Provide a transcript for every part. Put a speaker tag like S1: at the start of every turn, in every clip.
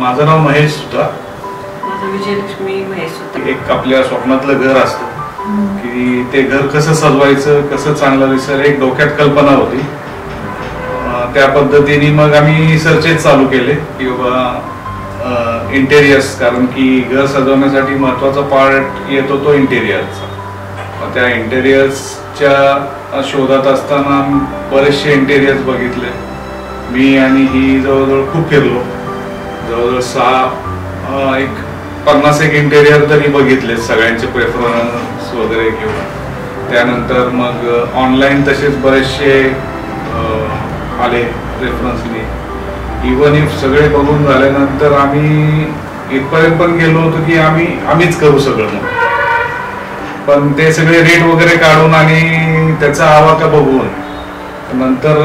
S1: माझं नाव महेश सुद्धा.
S2: माझं विजयलक्ष्मी महेश सुद्धा.
S1: एक आपल्या स्वप्नातलं घर असतं की ते घर कसं सजवायचं, कसं चांगलं दिसेल, एक डोक्यात कल्पना होती. त्या पद्धतीने मग आम्ही सर्चेस चालू केले की बाबा इंटेरियर्स, कारण की घर सजवण्यासाठी महत्वाचा पार्ट येतो तो इंटेरियरचा. त्या इंटेरियर्सच्या शोधात असताना बरेचसे इंटेरियर्स बघितले मी, आणि ही जवळजवळ खूप फिरलो. जवळजवळ एक 50 इंटेरियर तरी बघितले, सगळ्यांचे प्रेफरन्स वगैरे घेऊन. त्यानंतर मग ऑनलाईन तसेच बरेचसे आले रेफरन्सनी. इवन इफ सगळे बघून झाल्यानंतर आम्ही इथपर्यंत पण गेलो होतो की आम्हीच करू सगळं. मग पण ते सगळे रेट वगैरे काढून आणि त्याचा आवाका बघून नंतर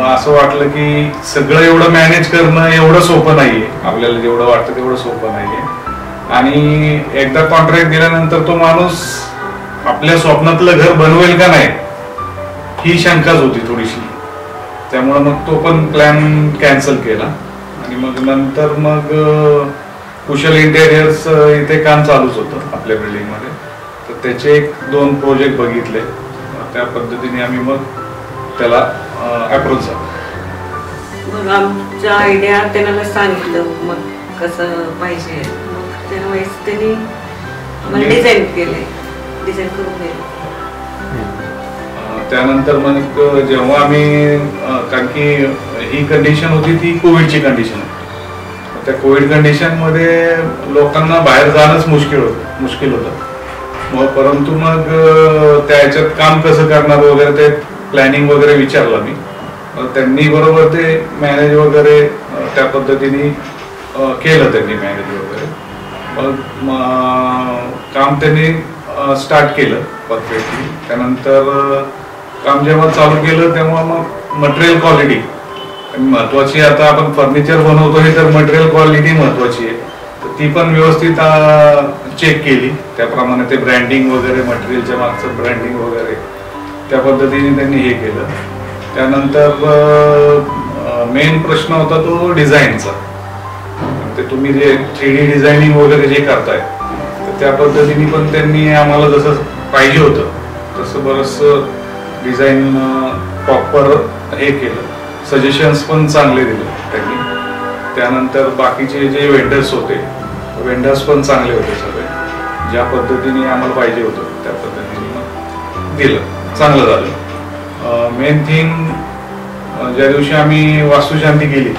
S1: असं वाटलं की सगळं एवढं मॅनेज करणं एवढं सोपं नाहीये. आपल्याला जेवढं वाटतं तेवढं सोपं नाहीये. आणि एकदा कॉन्ट्रॅक्ट दिल्यानंतर तो माणूस आपल्या स्वप्नातलं घर बनवेल का नाही ही शंकाच होती थोडीशी. त्यामुळे मग तो पण प्लॅन कॅन्सल केला. आणि मग नंतर मग कुशल इंटेरियर्स इथे काम चालूच होतं आपल्या बिल्डिंगमध्ये, तर त्याचे 1-2 प्रोजेक्ट बघितले. त्या पद्धतीने आम्ही मग त्याला अप्रोच झालो.
S2: मग आमच्या आयडिया त्यांना सांगितलं मग कसं पाहिजे. मग त्यावेळेस त्यांनी डिझाईन केले, डिझाईन करून दिले.
S1: त्यानंतर मग जेव्हा आम्ही, कारण की ही कंडिशन होती ती कोविडची कंडिशन होती. त्या कोविड कंडिशन मध्ये लोकांना बाहेर जाणंच मुश्किल होतं. मग परंतु मग त्या ह्याच्यात काम कसं करणार वगैरे ते प्लॅनिंग वगैरे विचारलं मी. त्यांनी बरोबर ते मॅनेज वगैरे त्या पद्धतीने केलं त्यांनी मॅनेज वगैरे. मग काम त्यांनी स्टार्ट केलं परफेक्टली. त्यानंतर काम जेव्हा चालू केलं तेव्हा मग मटेरियल क्वालिटी महत्वाची. आता आपण फर्निचर बनवतो हे तर मटेरियल क्वालिटी महत्वाची आहे, तर ती पण व्यवस्थित चेक केली. त्याप्रमाणे ते ब्रँडिंग वगैरे, मटेरियलच्या मागचं ब्रँडिंग वगैरे त्या पद्धतीने त्यांनी हे केलं. त्यानंतर मेन प्रश्न होता तो डिझाईनचा. ते तुम्ही जे 3D डिझायनिंग वगैरे जे करताय तर त्या पद्धतीने पण त्यांनी आम्हाला जसं पाहिजे होतं तसं बरंचसं डिझाईन प्रॉपर हे केलं. सजेशन्स पण चांगले दिले त्यांनी. त्यानंतर बाकीचे जे वेंडर्स होते, वेंडर्स पण चांगले होते सगळे. ज्या पद्धतीने आम्हाला पाहिजे होतं त्या पद्धतीने मग दिलं, चांगलं झालं. मेन थिंग, ज्या दिवशी आम्ही वास्तुशांती केली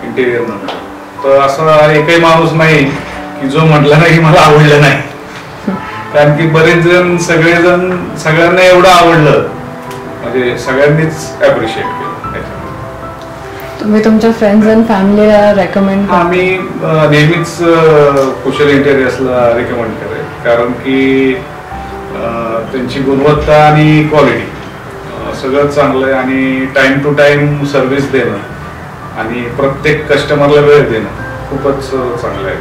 S1: इंटेरियर नंतर, तर असा एकही माणूस नाही की जो म्हटला नाही की मला आवडलं नाही. कारण की बरेच जण, सगळेजण, सगळ्यांना एवढं आवडलं म्हणजे सगळ्यांनीच अप्रिशिएट केलं.
S3: तुम्ही तुमच्या फ्रेंड्स अँड फॅमिलीला रेकमेंड?
S1: आम्ही नेहमीच कुशल इंटेरियर्सला रेकमेंड करेल, कारण की त्यांची गुणवत्ता आणि क्वालिटी सगळं चांगलं आहे. आणि टाइम टू टाइम सर्व्हिस देणं आणि प्रत्येक कस्टमरला वेळ देणं खूपच चांगलं आहे.